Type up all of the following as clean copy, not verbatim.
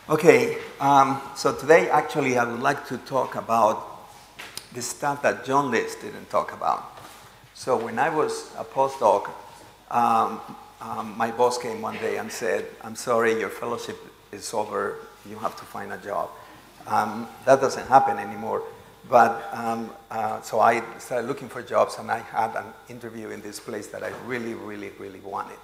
Okay, so today actually I would like to talk about the stuff that John List didn't talk about. So when I was a postdoc, my boss came one day and said, "I'm sorry, your fellowship is over, you have to find a job." That doesn't happen anymore. But so I started looking for jobs, and I had an interview in this place that I really wanted.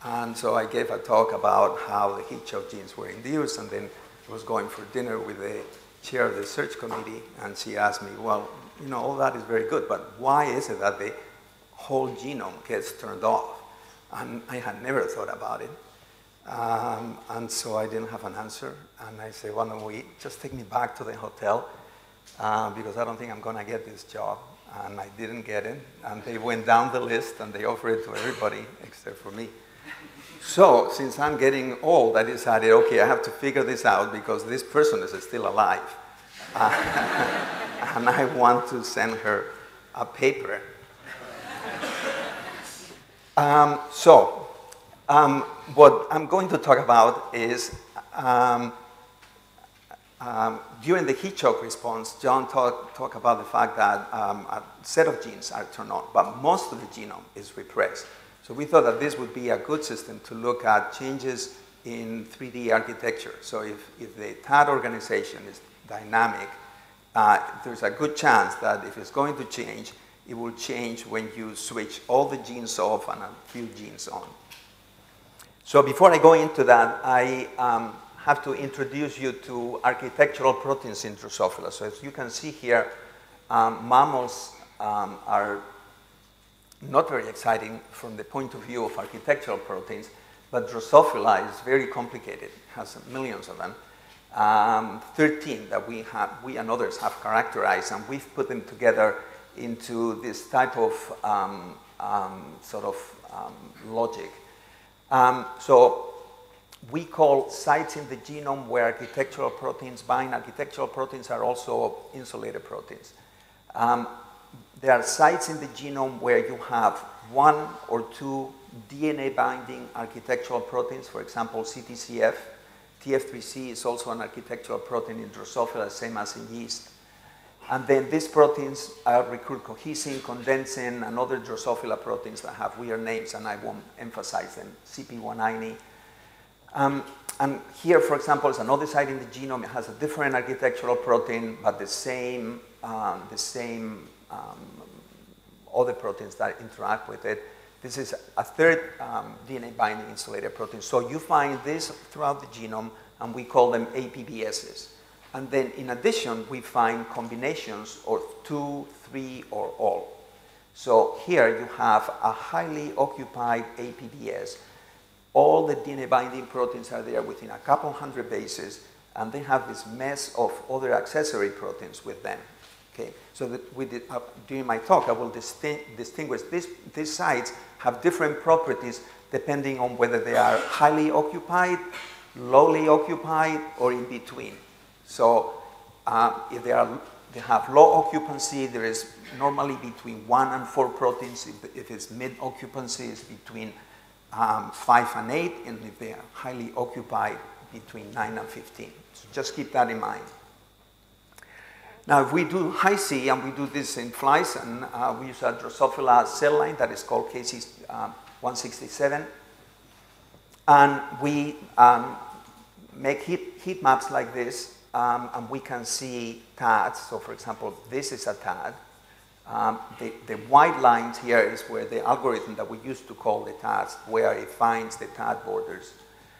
And so I gave a talk about how the heat shock genes were induced, and then I was going for dinner with the chair of the search committee, and she asked me, well, you know, all that is very good, but why is it that the whole genome gets turned off? And I had never thought about it. And so I didn't have an answer. And I said, why don't we just take me back to the hotel, because I don't think I'm going to get this job. And I didn't get it. And they went down the list, and they offered it to everybody except for me. So, since I'm getting old, I decided, okay, I have to figure this out because this person is still alive. And I want to send her a paper. What I'm going to talk about is, during the heat shock response, John talked about the fact that a set of genes are turned on, but most of the genome is repressed. So we thought that this would be a good system to look at changes in 3D architecture. So if the TAD organization is dynamic, there's a good chance that if it's going to change, it will change when you switch all the genes off and a few genes on. So before I go into that, I have to introduce you to architectural proteins in Drosophila. So as you can see here, mammals are not very exciting from the point of view of architectural proteins, but Drosophila is very complicated. It has millions of them. 13 that we and others have characterized, and we've put them together into this type of logic. So we call sites in the genome where architectural proteins bind. Architectural proteins are also insulated proteins. There are sites in the genome where you have one or two DNA-binding architectural proteins, for example, CTCF. TF3C is also an architectural protein in Drosophila, same as in yeast. And then these proteins recruit cohesin, condensin, and other Drosophila proteins that have weird names, and I won't emphasize them, CP190. And here, for example, is another site in the genome. It has a different architectural protein, but the same other proteins that interact with it. This is a third DNA binding insulated protein. So you find this throughout the genome, and we call them APBSs. And then in addition, we find combinations of 2, 3, or all. So here you have a highly occupied APBS. All the DNA binding proteins are there within a couple hundred bases, and they have this mess of other accessory proteins with them. Okay, so that during my talk, I will distinguish these sites have different properties depending on whether they are highly occupied, lowly occupied, or in between. So if they have low occupancy, there is normally between 1 and 4 proteins. If it's mid occupancy, it's between 5 and 8, and if they are highly occupied, between 9 and 15. So just keep that in mind. Now, if we do high C, and we do this in flies, and we use a Drosophila cell line that is called KC167, and we make heat maps like this, and we can see TADs. So, for example, this is a TAD. The white lines here is where the algorithm that we used to call the TADs, where it finds the TAD borders.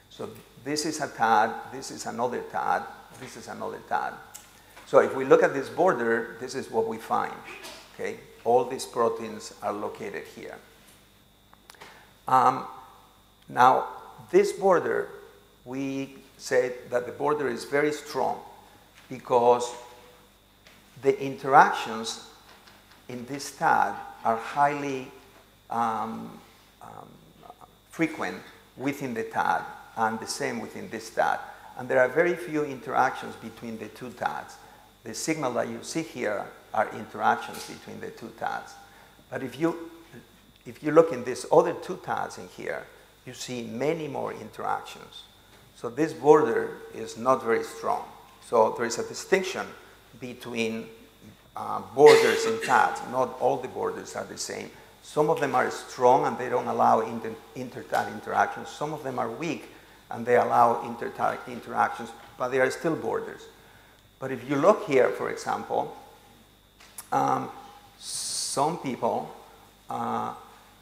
So this is a TAD, this is another TAD, this is another TAD. So if we look at this border, this is what we find. Okay? All these proteins are located here. Now, this border, we say that the border is very strong because the interactions in this TAD are highly frequent within the TAD, and the same within this TAD. And there are very few interactions between the two TADs. The signal that you see here are interactions between the two TADs. But if you look in these other two TADs in here, you see many more interactions. So this border is not very strong. So there is a distinction between borders in TADs. Not all the borders are the same. Some of them are strong and they don't allow inter-TAD interactions. Some of them are weak and they allow inter-TAD interactions, but they are still borders. But if you look here, for example, some people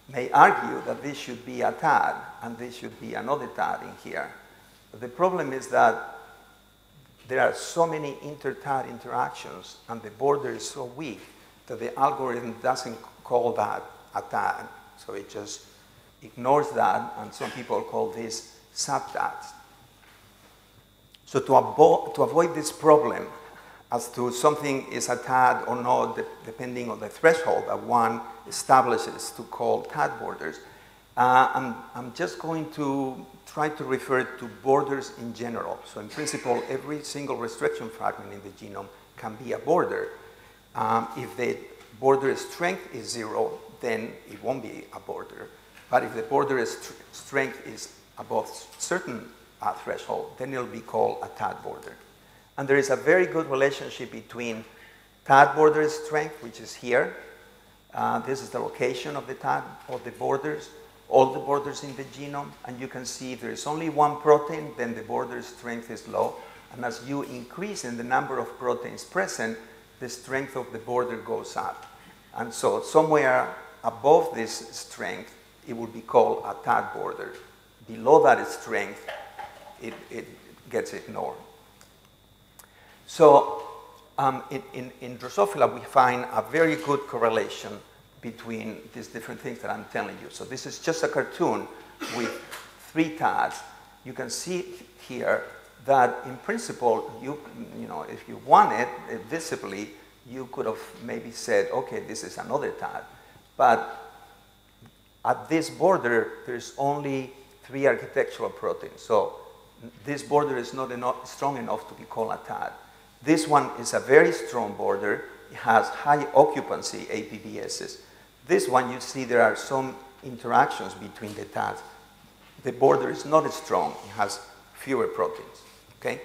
may argue that this should be a TAD and this should be another TAD in here. But the problem is that there are so many inter-TAD interactions and the border is so weak that the algorithm doesn't call that a TAD. So it just ignores that, and some people call this sub-TADs. So to avoid this problem as to something is a TAD or not, depending on the threshold that one establishes to call TAD borders, I'm just going to try to refer to borders in general. So in principle, every single restriction fragment in the genome can be a border. If the border strength is 0, then it won't be a border. But if the border strength is above certain threshold, then it'll be called a TAD border. And there is a very good relationship between TAD border strength, which is here. This is the location of the TAD, or the borders, all the borders in the genome. And you can see if there is only one protein, then the border strength is low. And as you increase in the number of proteins present, the strength of the border goes up. And so somewhere above this strength, it would be called a TAD border. Below that strength, it gets ignored. So in Drosophila, we find a very good correlation between these different things that I'm telling you. So this is just a cartoon with 3 TADs. You can see here that in principle, you know, if you want it visibly, you could have maybe said, okay, this is another TAD. But at this border, there's only 3 architectural proteins. So this border is not strong enough to be called a TAD. This one is a very strong border. It has high occupancy APBSs. This one, you see there are some interactions between the TADs. The border is not as strong. It has fewer proteins, okay?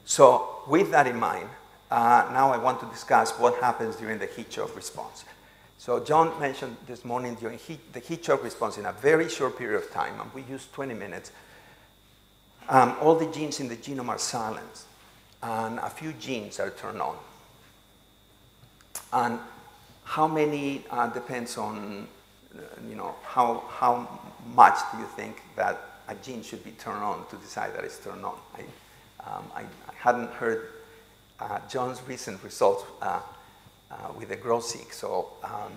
So with that in mind, now I want to discuss what happens during the heat shock response. So John mentioned this morning during the heat shock response in a very short period of time, and we used 20 minutes, all the genes in the genome are silenced, and a few genes are turned on. And how many depends on, you know, how much do you think that a gene should be turned on to decide that it's turned on? I hadn't heard John's recent results with the growth-seq. So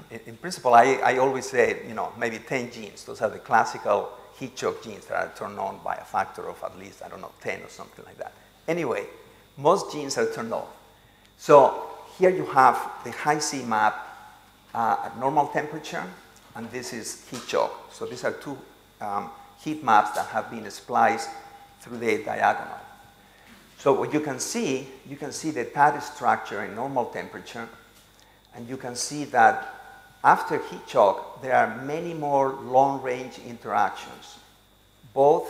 in principle, I always say, you know, maybe 10 genes. Those are the classical heat shock genes that are turned on by a factor of at least, I don't know, 10 or something like that. Anyway, most genes are turned off. So here you have the high C map at normal temperature, and this is heat shock. So these are 2 heat maps that have been spliced through the diagonal. So what you can see the TAD structure in normal temperature, and you can see that after heat shock, there are many more long-range interactions, both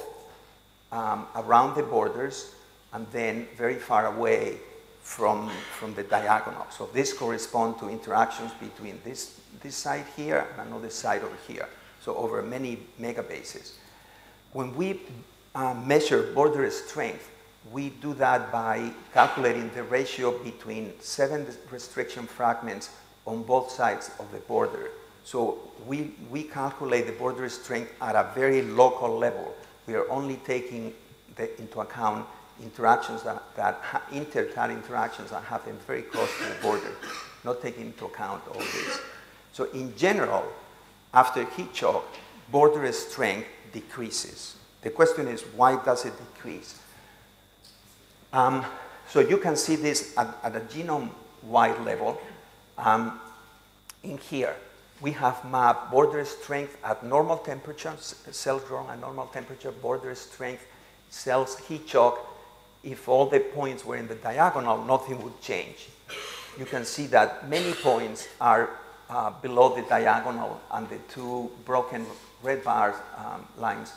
around the borders and then very far away from the diagonal. So this corresponds to interactions between this side here and another side over here, so over many megabases. When we measure border strength, we do that by calculating the ratio between 7 restriction fragments on both sides of the border. So we calculate the border strength at a very local level. We are only taking into account interactions inter-TAD interactions that happen very close to the border, not taking into account all this. So in general, after heat shock, border strength decreases. The question is, why does it decrease? So you can see this at a genome-wide level. In here, we have mapped border strength at normal temperature, cells grown at normal temperature, border strength, cells heat shock. If all the points were in the diagonal, nothing would change. You can see that many points are below the diagonal, and the 2 broken red bars lines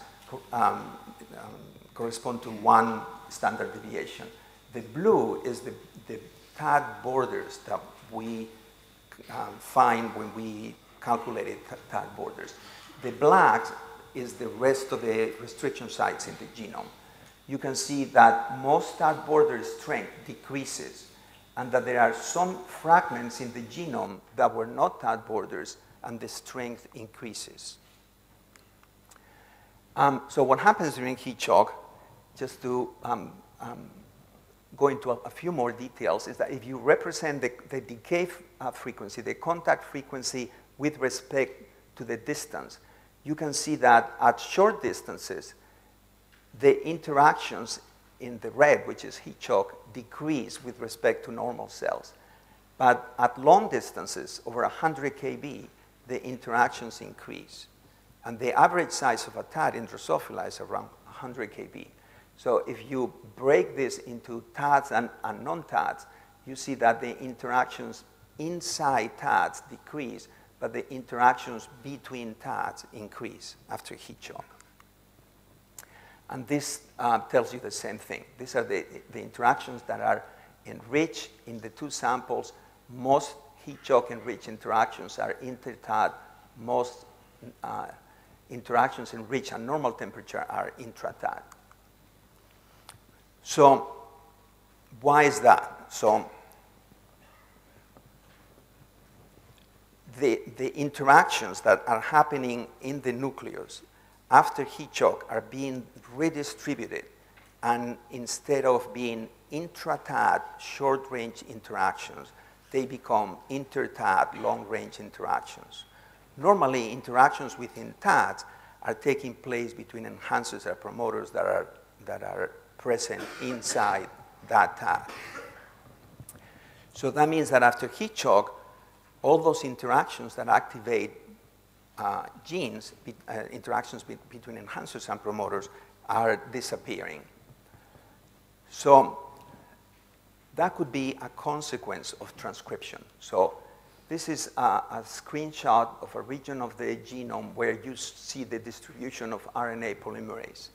correspond to 1 standard deviation. The blue is the TAD borders that we find when we calculated TAD borders. The black is the rest of the restriction sites in the genome. You can see that most TAD border strength decreases, and that there are some fragments in the genome that were not TAD borders, and the strength increases. So what happens during heat shock, just to go into a few more details, is that if you represent the decay frequency, the contact frequency with respect to the distance, you can see that at short distances, the interactions in the red, which is heat shock, decrease with respect to normal cells. But at long distances, over 100 kb, the interactions increase. And the average size of a TAD in Drosophila is around 100 kb. So if you break this into TADs and non-TADs, you see that the interactions inside TADs decrease, but the interactions between TADs increase after heat shock. And this tells you the same thing. These are the interactions that are enriched in the 2 samples. Most heat shock enriched interactions are inter-TAD. Most interactions enriched at normal temperature are intra-TAD. So why is that? So the interactions that are happening in the nucleus after heat shock are being redistributed, and instead of being intra-TAD short-range interactions, they become inter-TAD long-range interactions. Normally, interactions within TADs are taking place between enhancers and promoters that are present inside that TAD. So that means that after heat shock, all those interactions that activate genes, interactions between enhancers and promoters, are disappearing. So that could be a consequence of transcription. So this is a screenshot of a region of the genome where you see the distribution of RNA polymerase.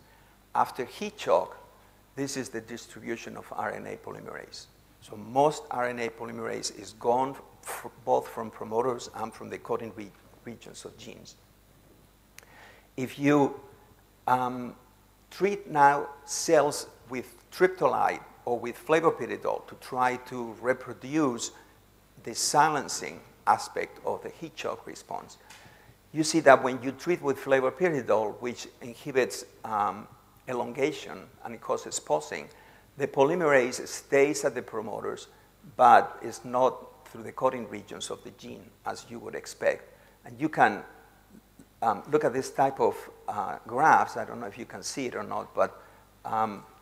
After heat shock, this is the distribution of RNA polymerase. So most RNA polymerase is gone both from promoters and from the coding regions of genes. If you treat now cells with triptolide or with flavopiridol to try to reproduce the silencing aspect of the heat shock response, you see that when you treat with flavopiridol, which inhibits elongation and it causes pausing, the polymerase stays at the promoters, but is not through the coding regions of the gene, as you would expect. And you can look at this type of graphs. I don't know if you can see it or not, but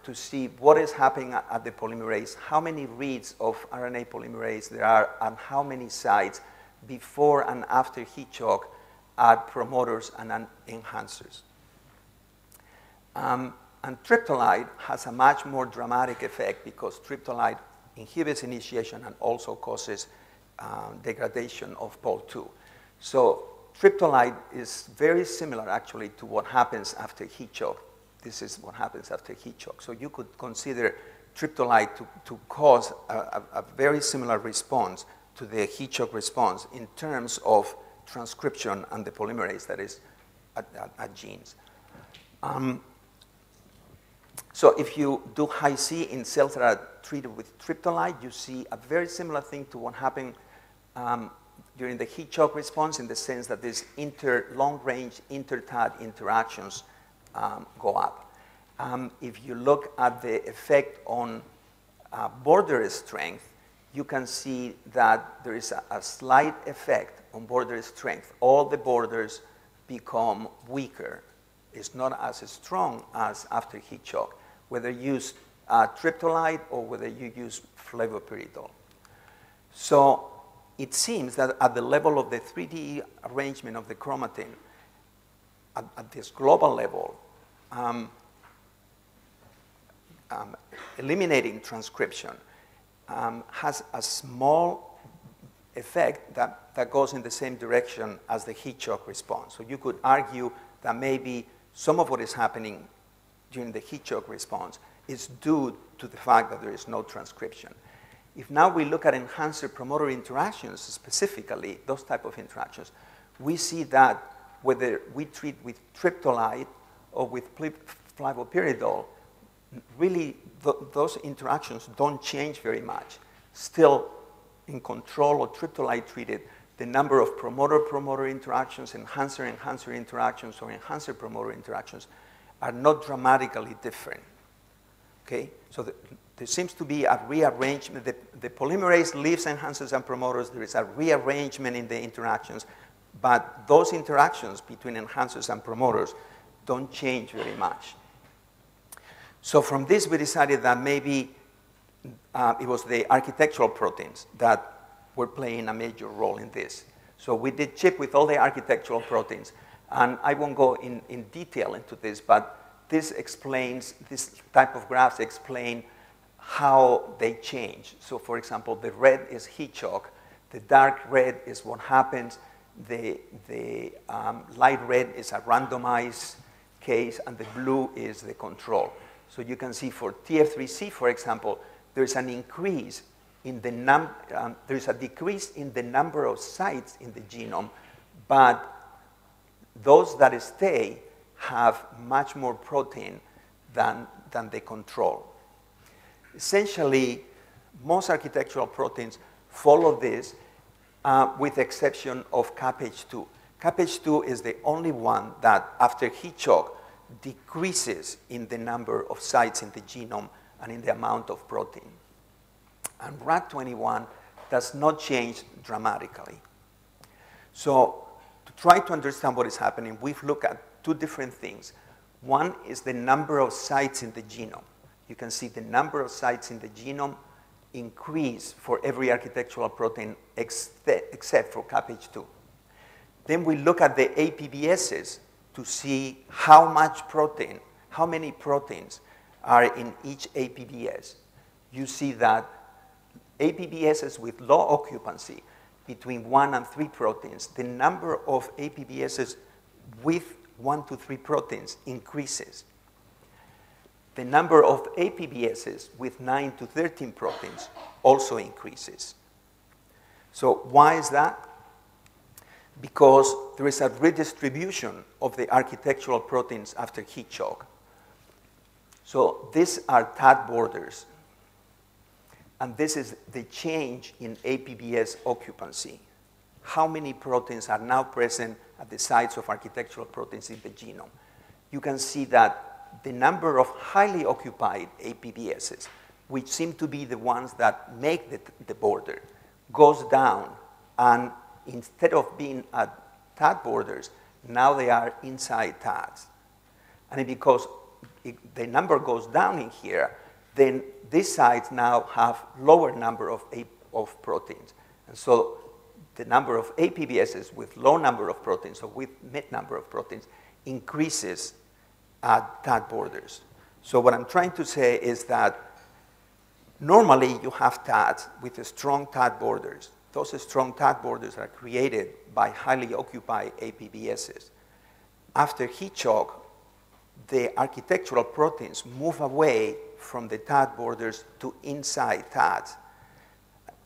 to see what is happening at the polymerase, how many reads of RNA polymerase there are, and how many sites before and after heat shock at promoters and enhancers. And triptolide has a much more dramatic effect because triptolide inhibits initiation and also causes degradation of POL2. So triptolide is very similar actually to what happens after heat shock. This is what happens after heat shock. So you could consider triptolide to cause a very similar response to the heat shock response in terms of transcription and the polymerase that is at genes. So if you do high C in cells that are treated with triptolide, you see a very similar thing to what happened during the heat shock response, in the sense that these long-range inter-TAD interactions go up. If you look at the effect on border strength, you can see that there is a slight effect on border strength. All the borders become weaker. It's not as strong as after heat shock, whether you use triptolide or whether you use flavopiridol. So it seems that at the level of the 3D arrangement of the chromatin, at this global level, eliminating transcription has a small effect that goes in the same direction as the heat shock response. So you could argue that maybe some of what is happening during the heat shock response is due to the fact that there is no transcription. If now we look at enhancer-promoter interactions specifically, those type of interactions, we see that whether we treat with triptolide or with flavopiridol, really those interactions don't change very much. Still, in control or triptolide treated, the number of promoter-promoter interactions, enhancer-enhancer interactions, or enhancer-promoter interactions are not dramatically different. Okay? So there seems to be a rearrangement. The polymerase leaves enhancers and promoters. There is a rearrangement in the interactions, but those interactions between enhancers and promoters don't change very much. So from this, we decided that maybe it was the architectural proteins that were playing a major role in this. So we did chip with all the architectural proteins. And I won't go in detail into this, but this explains, this type of graphs explain how they change. So for example, the red is heat shock. The dark red is what happens. The light red is a randomized case, and the blue is the control. So you can see for TF3C, for example, there's an increase in the there's a decrease in the number of sites in the genome, but those that stay have much more protein than the control. Essentially, most architectural proteins follow this with the exception of CapH2. CapH2 is the only one that, after heat shock, decreases in the number of sites in the genome and in the amount of protein. And Rad21 does not change dramatically. So to try to understand what is happening, we've looked at two different things. One is the number of sites in the genome. You can see the number of sites in the genome increase for every architectural protein except for CapH2. Then we look at the APBSs to see how much protein, how many proteins are in each APBS. You see that APBSs with low occupancy, between 1 and 3 proteins, the number of APBSs with 1 to 3 proteins increases. The number of APBSs with 9 to 13 proteins also increases. So why is that? Because there is a redistribution of the architectural proteins after heat shock. So these are TAT borders. And this is the change in APBS occupancy. How many proteins are now present at the sites of architectural proteins in the genome? You can see that the number of highly occupied APBSs, which seem to be the ones that make the border, goes down. And instead of being at TAT borders, now they are inside TATs. And because the number goes down in here, then these sites now have lower number of proteins. And so the number of APBSs with low number of proteins, or with mid number of proteins, increases at TAT borders. So what I'm trying to say is that normally you have TATs with strong TAT borders. Those strong TAT borders are created by highly occupied APBSs. After heat shock, the architectural proteins move away from the TAT borders to inside TATs.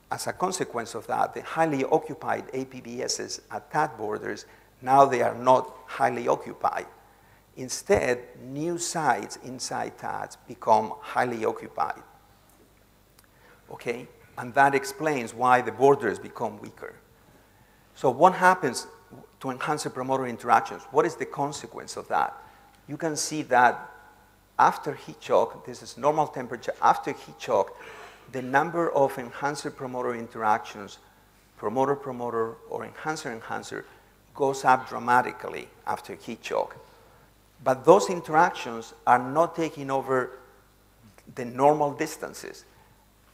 As a consequence of that, the highly occupied APBSs at TAT borders, now they are not highly occupied. Instead, new sites inside TATs become highly occupied. Okay? And that explains why the borders become weaker. So what happens to enhancer-promoter interactions? What is the consequence of that? You can see that after heat shock, this is normal temperature, after heat shock, the number of enhancer-promoter interactions, promoter-promoter or enhancer-enhancer, goes up dramatically after heat shock. But those interactions are not taking over the normal distances.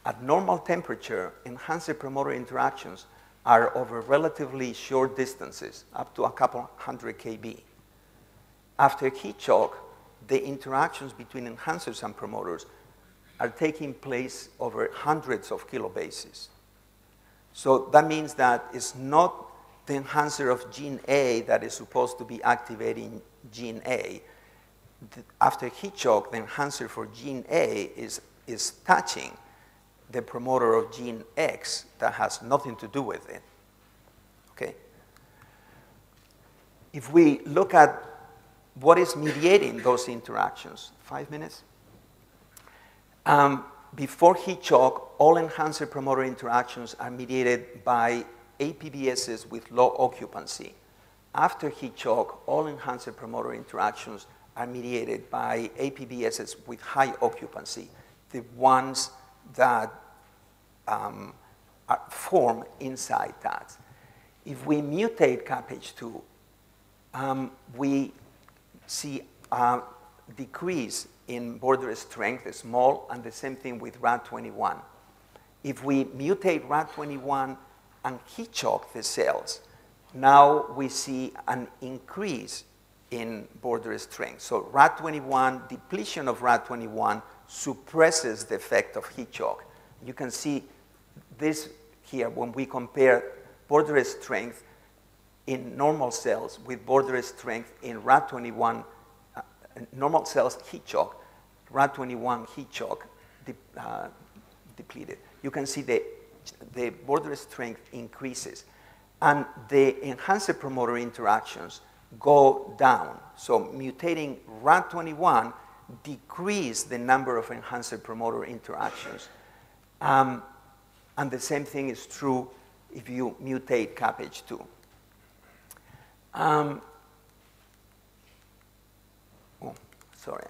At normal temperature, enhancer-promoter interactions are over relatively short distances, up to a couple hundred kb. After heat shock, the interactions between enhancers and promoters are taking place over hundreds of kilobases. So that means that it's not the enhancer of gene A that is supposed to be activating gene A. after heat shock, the enhancer for gene A is touching the promoter of gene X that has nothing to do with it. Okay? If we look at what is mediating those interactions, 5 minutes? Before heat shock, all enhancer promoter interactions are mediated by APBSs with low occupancy. After heat shock, all enhancer promoter interactions are mediated by APBSs with high occupancy, the ones that form inside TADs. If we mutate CapH2, we see a decrease in border strength, small, and the same thing with Rad21. If we mutate Rad21 and heat shock the cells, now we see an increase in border strength. So Rad21, depletion of Rad21 suppresses the effect of heat shock. You can see this here when we compare border strength in normal cells with border strength in Rad21, normal cells heat shock, Rad21 heat shock depleted. You can see the border strength increases. And the enhancer promoter interactions go down. So mutating Rad21 decrease the number of enhancer promoter interactions. And the same thing is true if you mutate CapH2. Sorry.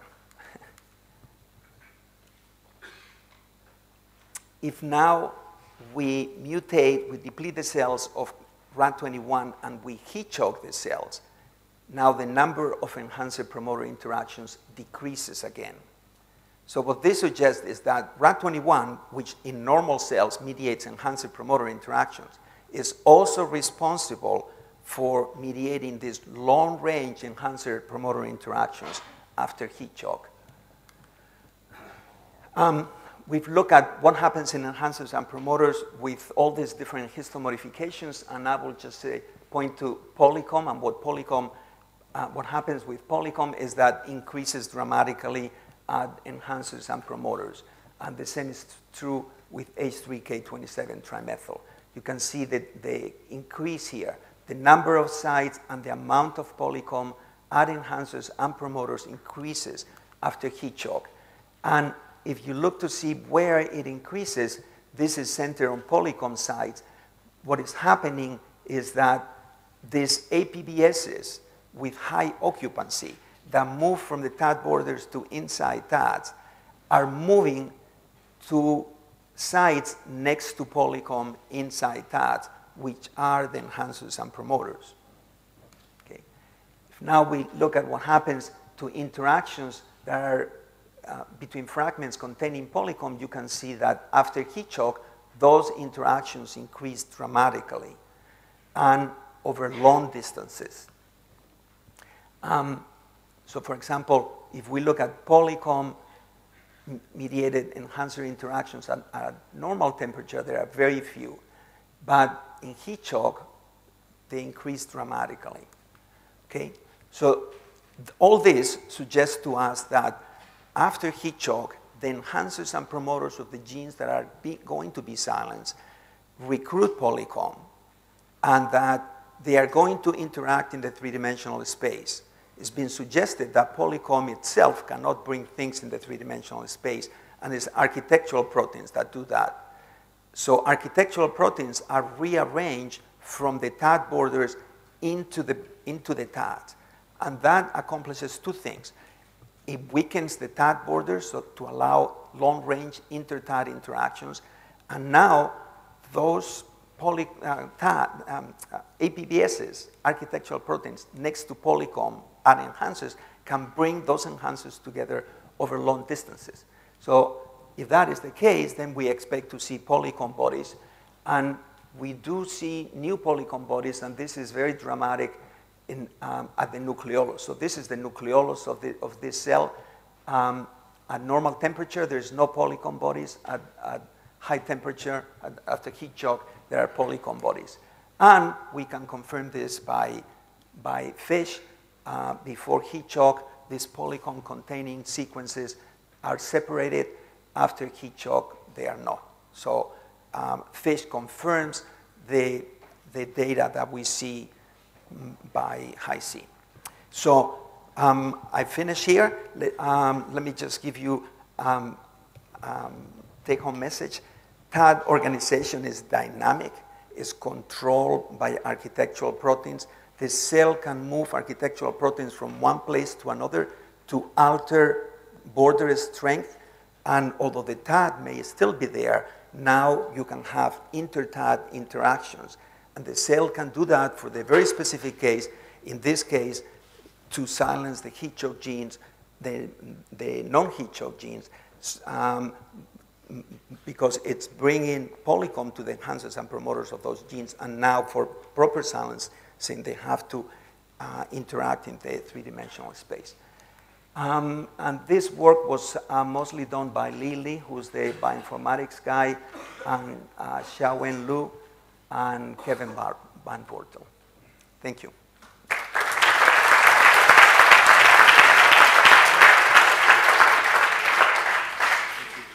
If now we mutate, we deplete the cells of Rad21 and we heat shock the cells, now the number of enhancer promoter interactions decreases again. So what this suggests is that Rad21, which in normal cells mediates enhancer promoter interactions, is also responsible for mediating these long-range enhancer promoter interactions after heat shock. We've looked at what happens in enhancers and promoters with all these different histomodifications, and I will just point to polycom, and what happens with polycom is that increases dramatically at enhancers and promoters. And the same is true with H3K27 trimethyl. You can see that the increase here, the number of sites and the amount of polycom at enhancers and promoters increases after heat shock. And if you look to see where it increases, this is centered on polycom sites. What is happening is that these APBSs with high occupancy that move from the TAD borders to inside TADs are moving to sites next to polycom inside TADs, which are the enhancers and promoters. Okay. If now we look at what happens to interactions that are between fragments containing polycom, you can see that after heat shock, those interactions increase dramatically and over long distances. So for example, if we look at polycom-mediated enhancer interactions at normal temperature, there are very few. But in heat shock, they increase dramatically. Okay? So all this suggests to us that after heat shock, the enhancers and promoters of the genes that are going to be silenced recruit polycom, and that they are going to interact in the three-dimensional space. It's been suggested that polycom itself cannot bring things in the three-dimensional space, and it's architectural proteins that do that. So architectural proteins are rearranged from the TAD borders into the TAD, and that accomplishes two things. It weakens the TAD borders so to allow long-range inter-TAD interactions, and now those APBSs, architectural proteins, next to polycom and enhancers can bring those enhancers together over long distances. So if that is the case, then we expect to see polycom bodies, and we do see new polycom bodies, and this is very dramatic at the nucleolus. So this is the nucleolus of this cell. At normal temperature, there's no polycom bodies. At high temperature, after heat shock, there are polycom bodies. And we can confirm this by FISH. Before heat shock, these polycomb-containing sequences are separated. After heat shock, they are not. So FISH confirms the data that we see by high C. So I finish here. Let me just give you take-home message. TAD organization is dynamic, is controlled by architectural proteins. The cell can move architectural proteins from one place to another to alter border strength. And although the TAD may still be there, now you can have inter-TAD interactions. And the cell can do that for the very specific case, in this case, to silence the heat shock genes, the non-heat shock genes, because it's bringing polycomb to the enhancers and promoters of those genes. And now for proper silencing, they have to interact in the three-dimensional space. And this work was mostly done by Li, who's the bioinformatics guy, and Xiaowen Lu, and Kevin Van Bortel. Thank you.